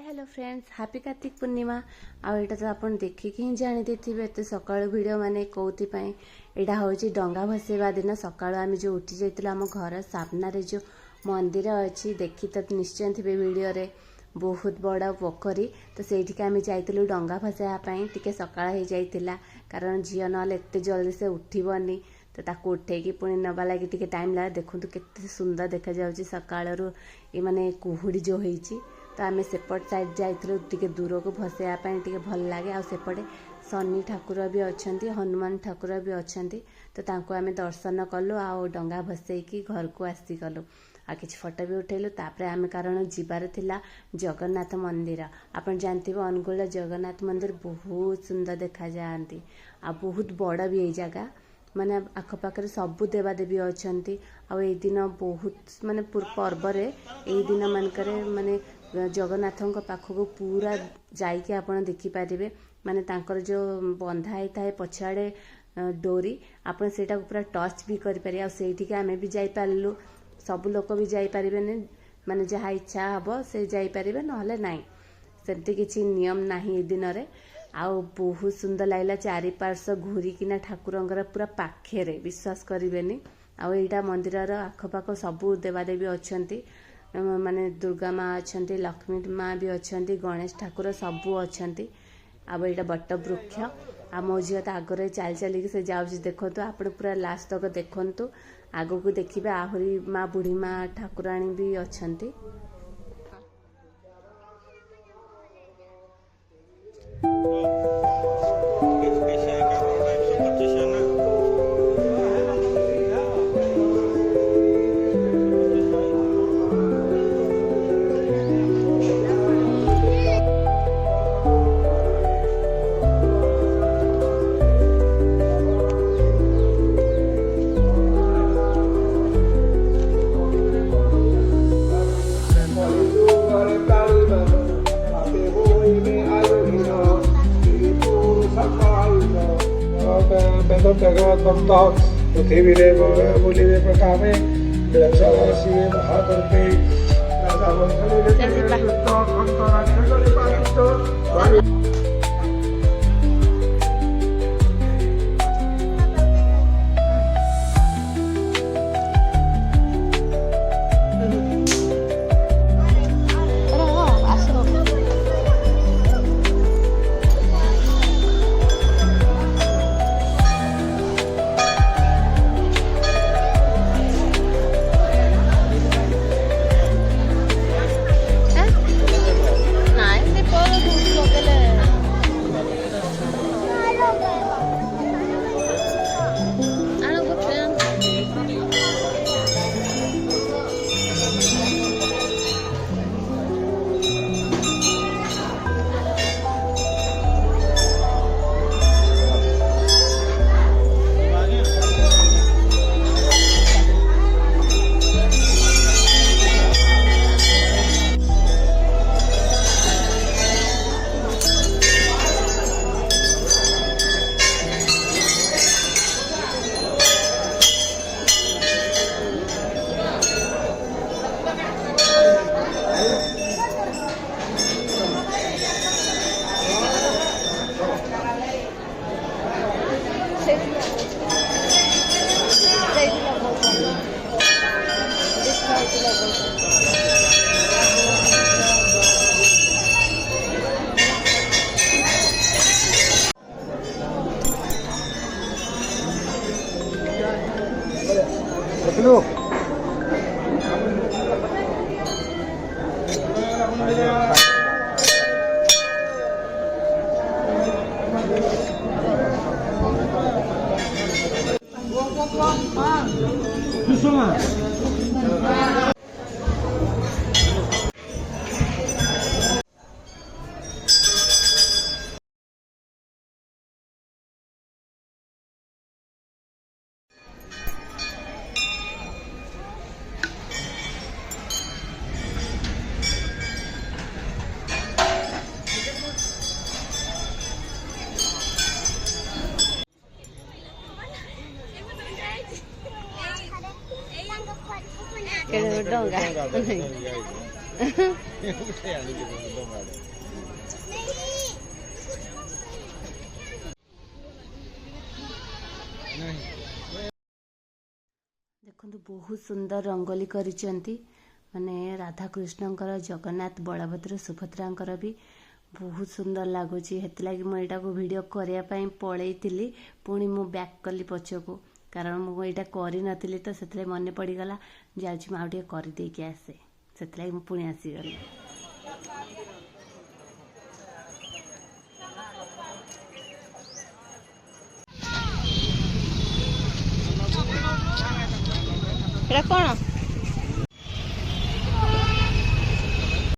Hello friends happy Kartik Purnima आउ तो आप देखिक ही जानी देथिबे एत सकाळु वीडियो माने कोथि पई एटा होची डंगा भसेवा दिन सकाळु आमे जो उठी जाइतला हम घर सामना रे जो मंदिर अछि देखि त निश्चय थिबे वीडियो रे बहुत बड़ा पोखरी तो सेठी आमे जाइतलु डंगा भसेवा पई टिके सकाळ हे जाइतिला कारण झियो नले एते जल्दी से उठिबनी तो ताको उठेकी पुणी नबा लगी टिके टाइम लगा देखु केते सुंदर देखा जाउची सकाळरु ए माने कुहुडी जो होईची तो आम सेपट साइड जाइलु टिके दूर को भसैया टिके भल लगे आ सेपटे शनि ठाकुर भी अच्छा हनुमान ठाकुर भी अच्छा तो तांको आम दर्शन कलु आ डंगा भसैकी घर को आसीगलु आ किछि फोटो भी उठेलु तापरे आम कारण जीवार थिला जगन्नाथ मंदिर आपन जानते अनुगुल जगन्नाथ मंदिर बहुत सुंदर देखा जाती आ बहुत बड़ भी ये जगह माने आखपाखे सबू देवादेवी अच्छा दिन बहुत माने पर्व दिन मानक माने जगन्नाथों पाखक पूरा जाइके आपण देखिपारे माने तांकर जो बंधा ही थाए पछाड़े डोरी आपण सेटा पूरा टच भी करें आठी आम भी जाइलु सब लोक भी जापरें माने जहाँ इच्छा हम से जापरें ना नाई सेमती किसी नियम नाही दिन में आउ बहुत सुंदर लगला चारि पार्श्व घूरिकिना ठाकुरंगर पूरा पाखेरे विश्वास करेनि आउ एटा मंदिर आखपाख सबू देवादेवी अच्छा माने दुर्गा माँ अच्छा लक्ष्मी माँ भी अच्छा गणेश ठाकुर सबू अच्छा आउ यहाँ बट वृक्ष आ मो झील तो आगे चल चलिक से जाऊँगी देखु आप पूरा लास्ट तक देखु आग को देखिए आहरी माँ बुढ़ी माँ ठाकुराणी भी अच्छा पृथ्वीरे बोलिवे प्रकामे शिवे महाकल्पे डोंगा ଦେଖନ୍ତୁ ବହୁତ ସୁନ୍ଦର ରଙ୍ଗୋଲି କରିଛନ୍ତି ମାନେ ରାଧାକୃଷ୍ଣଙ୍କର ଜଗନ୍ନାଥ ବଳଭଦ୍ର ସୁଭଦ୍ରାଙ୍କର ବି ବହୁତ ସୁନ୍ଦର ଲାଗୁଛି ସେଥିଲାଗି ମୁଁ ଏଇଟାକୁ ଭିଡ଼ିଓ କରିବା ପାଇଁ ପଳେଇଥିଲି ପୁଣି ମୁଁ ବ୍ୟାକ୍ କଲି ପଛକୁ କାରଣ ମୁଁ ଏଇଟା କରିନଥିଲି ତ ସେଥିଲାଗି ମନେ ପଡ଼ିଗଲା ଯାଉଛି ମୁଁ ଆଉ ଟିକେ କରିଦେଇକି ଆସେ ସେଥିଲାଗି ମୁଁ ପୁଣି ଆସିଗଲି। ଏଇଟା କ'ଣ?